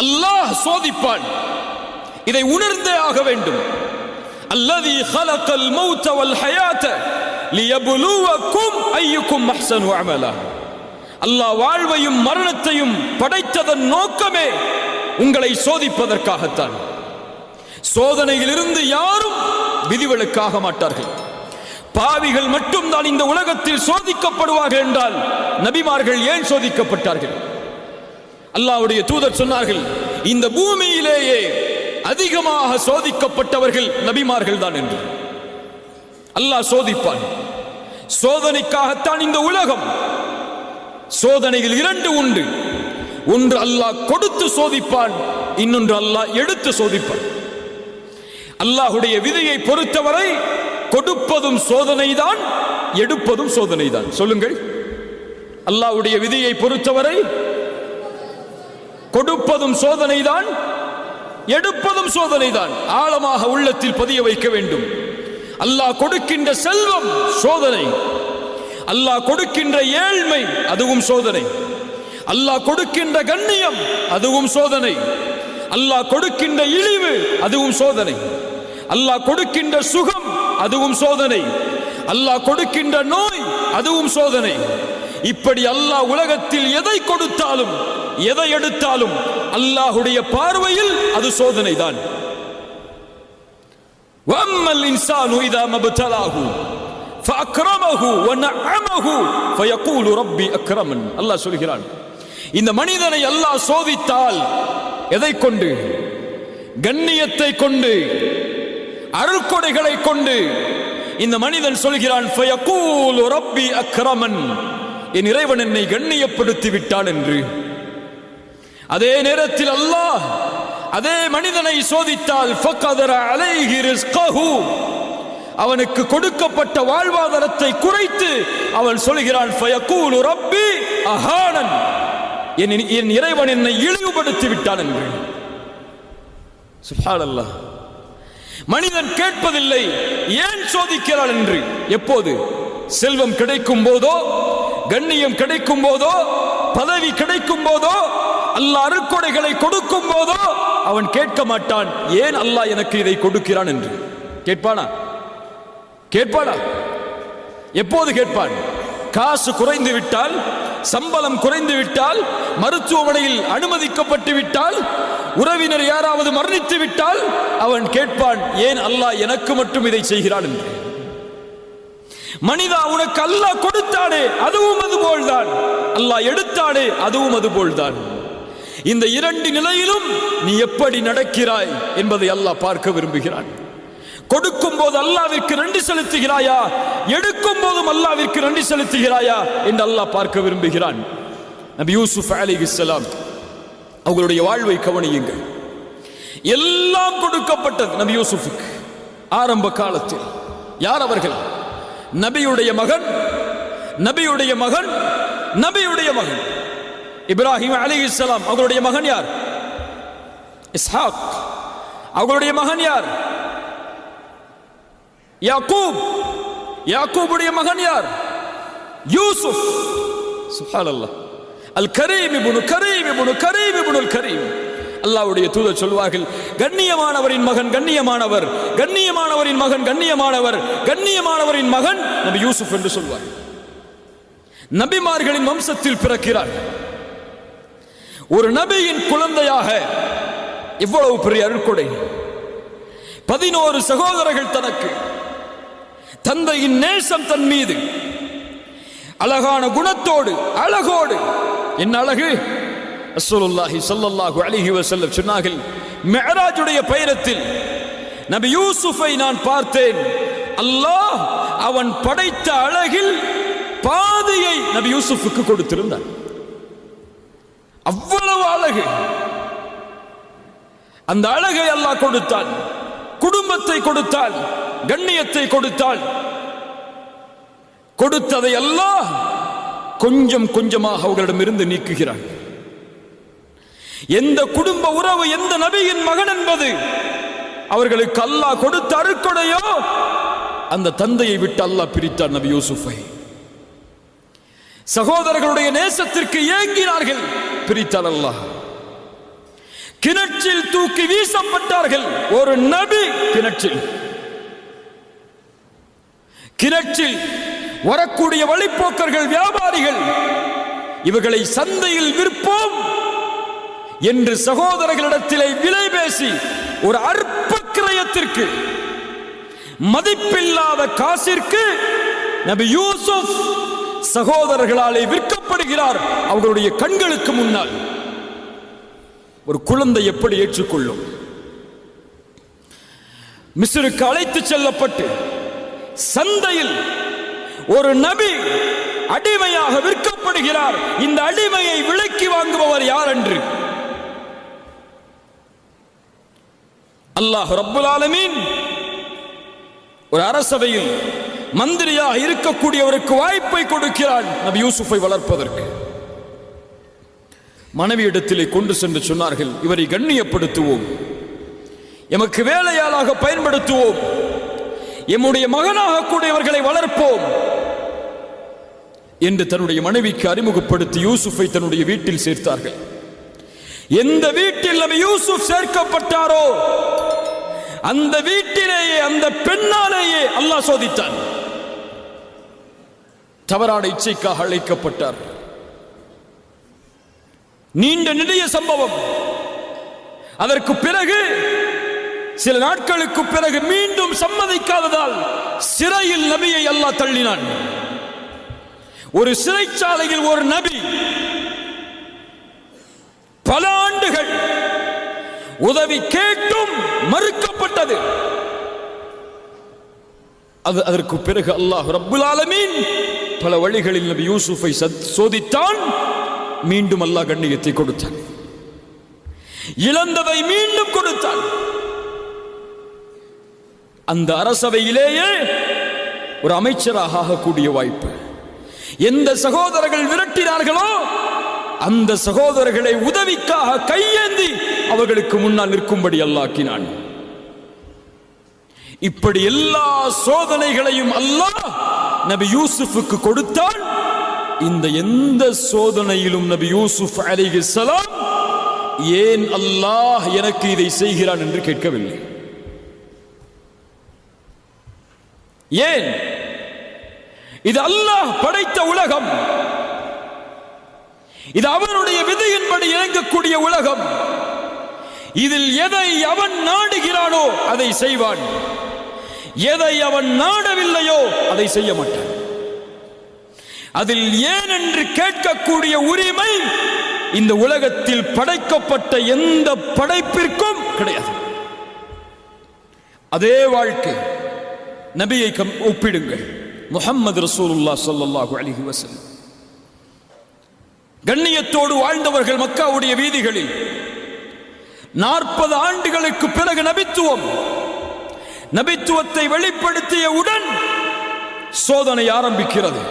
அல்லாஹ் சோதிப்பான். இதை உணர்ந்தே ஆக வேண்டும். அல்லதி خلقல் மௌத வல் ஹயாத லியப்லுவக்கும் அய்யுக்கும் அஹ்ஸனு அமலா. அல்லாஹ் வாழ்வையும் மரணத்தையும் படைத்ததன் நோக்கமே உங்களை சோதிப்பதற்காகத்தான். சோதனையிலிருந்து யாரும் விதிவிலக்காக மாட்டார்கள். பாவிகள் மட்டும்தான் இந்த உலகத்தில் சோதிக்கப்படுவார்கள் என்றால் நபிமார்கள் ஏன் சோதிக்கப்பட்டார்கள்? அல்லாஹ்வுடைய தூதர் சொன்னார்கள், இந்த பூமியிலேயே அதிகமாக சோதிக்கப்பட்டவர்கள் நபிமார்கள் தான் என்று. அல்லாஹ் சோதிப்பான். சோதனைக்காகத்தான் இந்த உலகம். சோதனைகள் இரண்டு உண்டு. ஒன்று அல்லாஹ் கொடுத்து சோதிப்பான், இன்னொன்று அல்லாஹ் எடுத்து சோதிப்பான். அல்லாஹ்வுடைய விதியை பொறுத்தவரை கொடுப்பதும் சோதனைதான், எடுப்பதும் சோதனைதான். சொல்லுங்கள், அல்லாஹ்வுடைய விதியை பொறுத்தவரை கொடுப்பதும் சோதனைதான், எடுப்பதும் சோதனைதான். ஆழமாக உள்ளத்தில் பதிய வைக்க வேண்டும். அல்லாஹ் கொடுக்கின்ற செல்வம் சோதனை, அல்லாஹ் கொடுக்கின்ற ஏழ்மை அதுவும் சோதனை, அல்லாஹ் கொடுக்கின்ற கண்ணியம் அதுவும் சோதனை, அல்லாஹ் கொடுக்கின்ற இழிவு அதுவும் சோதனை, அல்லாஹ் கொடுக்கின்ற சுகம் அதுவும் சோதனை, அல்லாஹ் கொடுக்கின்ற நோய் அதுவும் சோதனை. இப்படி அல்லாஹ் உலகத்தில் எதை கொடுத்தாலும் எதை எடுத்தாலும் அல்லாஹ்வுடைய பார்வையில் அது சோதனை தான். வம்மல் இன்சானு இதா மப்தலாஹு ஃபஅக்ரமஹு வநஅமஹு ஃபயகூலு ரப்பி அக்ரமன். அல்லாஹ் சொல்கிறான், இந்த மனிதனை அல்லாஹ் சோதித்தால் எதை கொண்டு? கண்ணியத்தை கொண்டு, அருள்கொடைகளை கொண்டு. இந்த மனிதன் சொல்கிறான், ஃபயகூலு ரப்பி அக்ரமன், என் இறைவன் என்னை கண்ணியப்படுத்தி விட்டான் என்று. அதே நேரத்தில் அல்லாஹ் அதே மனிதனை சோதித்தால் ஃபகதர அலைஹி ரிஸ்கஹு, அவனுக்கு கொடுக்கப்பட்ட வாழ்வாதாரத்தை குறைத்து அவன் சொல்கிறான், ஃபயகூலு ரப்பி அஹானன், என் இறைவன் என்னை இழிவுபடுத்தி விட்டான் என்று. சுப்ஹானல்லாஹ். மனிதன் கேட்பதில்லை ஏன் சோதிக்கிறான் என்று. எப்போது? செல்வம் கிடைக்கும் போதோ, கண்ணியம் கிடைக்கும் போதோ, பதவி கிடைக்கும் போதோ, அல்லாஹ் அருட்கொடைகளை கொடுக்கும் போதோ அவன் கேட்க மாட்டான், ஏன் அல்லாஹ் எனக்கு இதை கொடுக்கிறான் என்று. கேட்பானா? கேட்பானா? எப்போது கேட்பான்? காசு குறைந்து விட்டால், சம்பளம் குறைந்து விட்டால், மருத்துவமனையில் அனுமதிக்கப்பட்டு விட்டால், உறவினர் யாராவது மரணித்து விட்டால் அவன் கேட்பான், ஏன் அல்லாஹ் எனக்கு மட்டும் இதை செய்கிறான் என்று. மனிதா, உனக்கு அல்லாஹ் கொடுத்தானே அதுவும் அதுபோல்தான், அல்லாஹ் எடுத்தானே அதுவும் அதுபோல்தான். இந்த இரண்டு நிலையிலும் நீ எப்படி நடக்கிறாய் என்பதை அல்லாஹ் பார்க்க விரும்புகிறான். கொடுக்கும் போது அல்லாஹ்விற்கு நன்றி செலுத்துகிறாயா, எடுக்கும் போதும் அல்லாஹ்விற்கு நன்றி செலுத்துகிறாயா என்று அல்லாஹ் பார்க்க விரும்புகிறான். நபி யூசுப் அலைஹிஸ்ஸலாம் அவர்களுடைய வாழ்வை கவனியுங்கள். எல்லாம் கொடுக்கப்பட்டது நபி யூசுஃபுக்கு. ஆரம்ப காலத்தில் யார் அவர்கள்? நபியுடைய மகன், நபியுடைய மகன், நபியுடைய மகன் இப்ராஹிம் அலைஹிஸ்ஸலாம். அவர்களுடைய மகன் யார்? இஸ்ஹாக். அவர்களுடைய மகன் யார்? யாக்கூப். யாக்கூபுடைய மகன் யார்? யூசுப். சுப்ஹானல்லாஹ். அல் கரீம் இப்னு கரீம் இப்னு கரீம் இப்னுல் கரீம். அல்லாஹ்வுடைய தூதர் சொல்வார்கள், கண்ணியமானவரின் மகன் கண்ணியமானவர், கண்ணியமானவரின் மகன் கண்ணியமானவர், கண்ணியமானவரின் மகன் நபி யூசுப் என்று சொல்வார். நபிமார்களின் வம்சத்தில் பிறக்கிறார். ஒரு நபியின் குழந்தையாக இவ்வளவு பெரிய அருட்கொடை. 11 சகோதரர்கள் தனக்கு. தந்தையின் நேசம் தன் மீது, அழகான குணத்தோடு, அழகோடு. என்ன அழகு! ரசூலுல்லாஹி ஸல்லல்லாஹு அலைஹி வஸல்லம் சொன்னார்கள், மிஅராஜுடைய பயணத்தில் நபி யூசுஃபை நான் பார்த்தேன். அல்லாஹ் அவன் படைத்த அழகில் பாதியை நபி யூசுஃபுக்கு கொடுத்திருந்தார். அவ்வளவு அழகு. அந்த அழகை அல்லாஹ் கொடுத்தான். குடும்பத்தை கொடுத்தான், கண்ணியத்தை கொடுத்தான். கொடுத்ததை அல்லாஹ் கொஞ்சம் கொஞ்சமாக அவர்களிடமிருந்து நீக்குகிறான். எந்த குடும்ப உறவு, எந்த நபியின் மகன் என்பது அவர்களுக்கு அல்லாஹ் கொடுத்த அருட்கொடையோ அந்த தந்தையை விட்டு அல்லாஹ் பிரித்தார் நபி யூசுஃபை. சகோதரர்களுடைய நேசத்திற்கு ஏங்கினார்கள், பிரித்தார் அல்லாஹ். கிணற்றில் தூக்கி வீசப்பட்டார்கள். ஒரு நபி கிணற்றில் வரக்கூடிய வழிப்போக்கர்கள், வியாபாரிகள் இவர்களை சந்தையில் விற்போம் என்று சகோதரர்களிடத்திலே விலை பேசி ஒரு அற்ப கிரயத்திற்கு, மதிப்பில்லாத காசிற்கு நபி யூசுப் சகோதரர்களாலே விற்கப்படுகிறார். அவர்களுடைய கண்களுக்கு முன்னால். ஒரு குழந்தை எப்படி ஏற்றுக்கொள்ளும்? மிஸ்ருக்கு அழைத்து செல்லப்பட்டு சந்தையில் ஒரு நபி அடிமையாக விற்கப்படுகிறார். இந்த அடிமையை விலைக்கு வாங்குபவர் யார் என்று அல்லாஹ் ரப்புல் ஆலமீன் ஒரு அரசவையில் மந்திரியாக இருக்கக்கூடியவருக்கு வாய்ப்பை கொடுக்கிறார் நபி யூசுஃபை வளர்ப்பதற்கு. மனைவியிடத்திலே கொண்டு சென்று சொன்னார்கள், இவரை கண்ணியப்படுத்துவோம், எமக்கு வேலையாளாக பயன்படுத்துவோம், எம்முடைய மகனாக கூட இவர்களை வளர்ப்போம் என்று தன்னுடைய மனைவிக்கு அறிமுகப்படுத்தி யூசுஃபை தன்னுடைய வீட்டில் சேர்த்தார்கள். எந்த வீட்டில் நபி யூசுப் சேர்க்கப்பட்டாரோ அந்த வீட்டிலேயே, அந்த பெண்ணாலேயே அல்லாஹ் சோதித்தான். தவறான இச்சைக்காக அழைக்கப்பட்டார். நீண்ட நெடிய சம்பவம். அதற்கு பிறகு சில நாட்களுக்கு பிறகு மீண்டும் சம்மதிக்காததால் சிறையில் நபியை அல்லாஹ் தள்ளினான். ஒரு சிறைச்சாலையில் ஒரு நபி பல ஆண்டுகள் உதவி கேட்டும் மறுக்கப்பட்டது. அதற்கு பிறகு அல்லாஹ் ரப்புல் ஆலமீன் பல வழிகளில் நபி யூசுஃபை சோதித்தான். மீண்டும் அல்லாஹ் கண்ணியத்தை கொடுத்தான். இழந்ததை மீண்டும் கொடுத்தான். அந்த அரசவையிலேயே ஒரு அமைச்சராக ஆகக்கூடிய வாய்ப்பு. எந்த சகோதரர்கள் விரட்டினார்களோ அந்த சகோதரர்களை உதவிக்காக கையேந்தி அவர்களுக்கு முன்னால் நிற்கும்படி அல்லாஹ். இப்படி எல்லா சோதனைகளையும் அல்லாஹ் நபி யூசுஃபுக்கு கொடுத்தான். இந்த எந்த சோதனையிலும் நபி யூசுப் அலைஹிஸ்ஸலாம் ஏன் அல்லாஹ் எனக்கு இதை செய்கிறான் என்று கேட்கவில்லை. ஏன்? இது அல்லாஹ் படைத்த உலகம், இது அவனுடைய விதியின்படி இயங்கக்கூடிய உலகம். இதில் எதை அவன் நாடுகிறானோ அதை செய்வான், எதை அவன் நாடவில்லையோ அதை செய்ய மாட்டான். அதில் ஏன் என்று கேட்கக்கூடிய உரிமை இந்த உலகத்தில் படைக்கப்பட்ட எந்த படைப்பிற்கும் கிடையாது. அதே வாழ்க்கை நபியை ஒப்பிடுங்கள். முஹம்மது ரசூலுல்லாஹ் ஸல்லல்லாஹு அலைஹி வஸல்லம் கண்ணியத்தோடு வாழ்ந்தவர்கள். மக்காவுடைய வீதிகளில் 40 ஆண்டுகளுக்கு பிறகு நபித்துவத்தை வெளிப்படுத்தியவுடன் சோதனை ஆரம்பிக்கிறது.